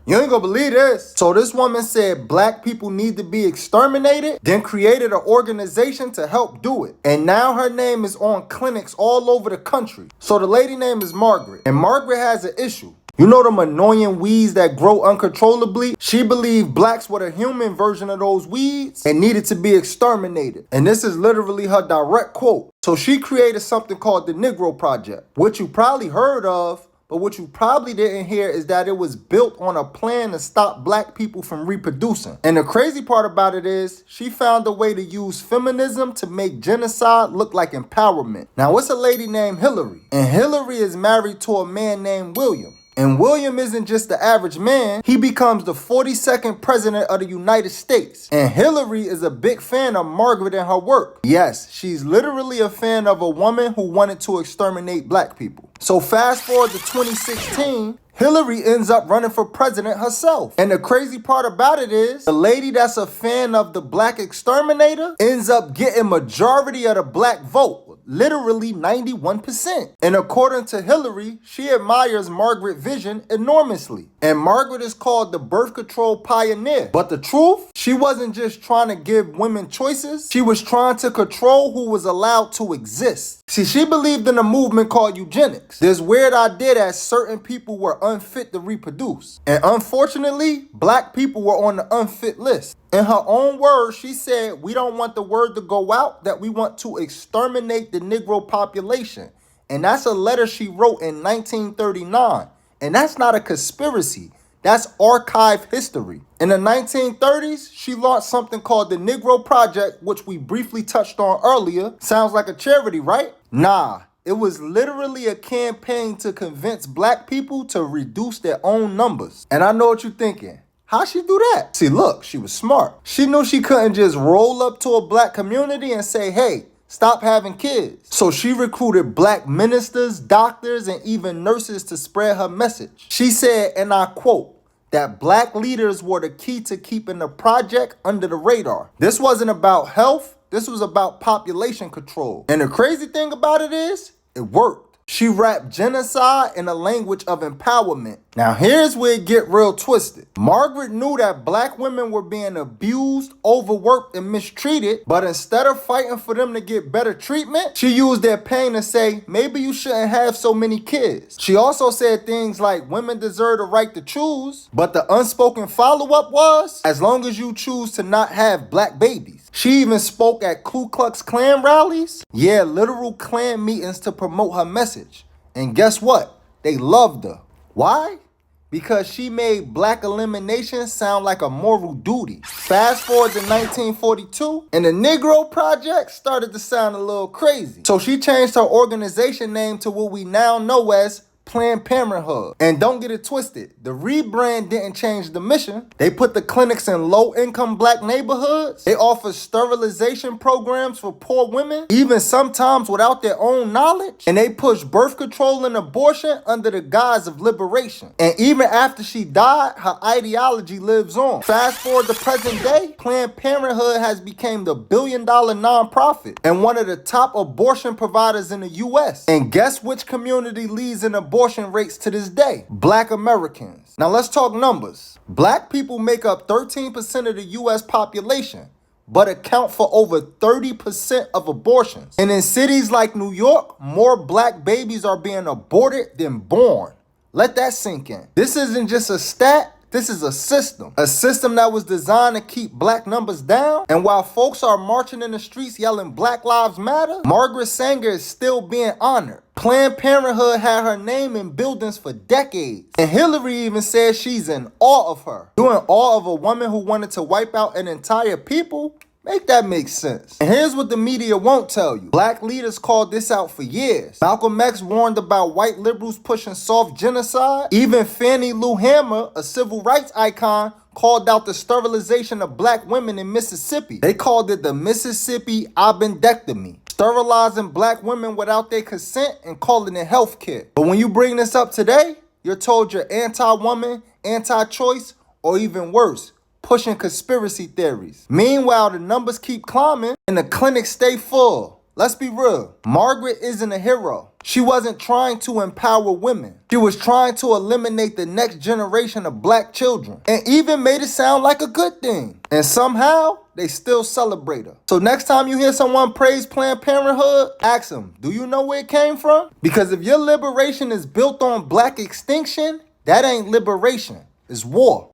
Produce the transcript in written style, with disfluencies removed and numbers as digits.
You ain't gonna believe this. So this woman said black people need to be exterminated, then created an organization to help do it. And now her name is on clinics all over the country. So the lady name is Margaret, and Margaret has an issue. You know them annoying weeds that grow uncontrollably? She believed blacks were the human version of those weeds and needed to be exterminated. And this is literally her direct quote. So she created something called the Negro Project, which you probably heard of, but what you probably didn't hear is that it was built on a plan to stop black people from reproducing. And the crazy part about it is she found a way to use feminism to make genocide look like empowerment. Now, it's a lady named Hillary, and Hillary is married to a man named William. And William isn't just the average man, he becomes the 42nd president of the United States. And Hillary is a big fan of Margaret and her work. Yes, she's literally a fan of a woman who wanted to exterminate black people. So fast forward to 2016, Hillary ends up running for president herself. And the crazy part about it is, the lady that's a fan of the black exterminator ends up getting majority of the black vote, literally 91%. And according to Hillary, she admires Margaret's vision enormously. And Margaret is called the birth control pioneer. But the truth, she wasn't just trying to give women choices, she was trying to control who was allowed to exist. See, she believed in a movement called Eugenics. This weird idea that certain people were unfit to reproduce. And unfortunately, black people were on the unfit list. In her own words, she said, we don't want the word to go out that we want to exterminate the Negro population. And that's a letter she wrote in 1939. And that's not a conspiracy. That's archive history. In the 1930s, she launched something called the Negro Project, which we briefly touched on earlier. Sounds like a charity, right? Nah, it was literally a campaign to convince black people to reduce their own numbers. And I know what you're thinking. How'd she do that? See, look, she was smart. She knew she couldn't just roll up to a black community and say, hey, stop having kids. So she recruited black ministers, doctors, and even nurses to spread her message. She said, and I quote, that black leaders were the key to keeping the project under the radar. This wasn't about health. This was about population control. And the crazy thing about it is, it worked. She rapped genocide in a language of empowerment. Now here's where it get real twisted. Margaret knew that black women were being abused, overworked, and mistreated, but instead of fighting for them to get better treatment, she used their pain to say, maybe you shouldn't have so many kids. She also said things like women deserve the right to choose, but the unspoken follow-up was, as long as you choose to not have black babies. She even spoke at Ku Klux Klan rallies. Yeah, literal Klan meetings to promote her message. And guess what? They loved her. Why? Because she made black elimination sound like a moral duty. Fast forward to 1942, and the Negro Project started to sound a little crazy. So she changed her organization name to what we now know as Planned Parenthood. And don't get it twisted, the rebrand didn't change the mission. They put the clinics in low-income black neighborhoods. They offer sterilization programs for poor women, even sometimes without their own knowledge. And they push birth control and abortion under the guise of liberation. And even after she died, her ideology lives on. Fast forward to present day, Planned Parenthood has become the billion-dollar nonprofit and one of the top abortion providers in the U.S. And guess which community leads in abortion rates to this day? Black Americans. Now let's talk numbers. Black people make up 13% of the U.S. population, but account for over 30% of abortions. And in cities like New York, more black babies are being aborted than born. Let that sink in. This isn't just a stat. This is a system that was designed to keep black numbers down. And while folks are marching in the streets yelling Black Lives Matter, Margaret Sanger is still being honored. Planned Parenthood had her name in buildings for decades. And Hillary even says she's in awe of her. You're in awe of a woman who wanted to wipe out an entire people? Make that make sense. And here's what the media won't tell you. Black leaders called this out for years. Malcolm X warned about white liberals pushing soft genocide. Even Fannie Lou Hamer, a civil rights icon, called out the sterilization of black women in Mississippi. They called it the Mississippi appendectomy. Sterilizing black women without their consent and calling it healthcare. But when you bring this up today, you're told you're anti-woman, anti-choice, or even worse, pushing conspiracy theories. Meanwhile, the numbers keep climbing and the clinics stay full. Let's be real. Margaret isn't a hero. She wasn't trying to empower women. She was trying to eliminate the next generation of black children, and even made it sound like a good thing. And somehow, they still celebrate her. So next time you hear someone praise Planned Parenthood, ask them, do you know where it came from? Because if your liberation is built on black extinction, that ain't liberation, it's war.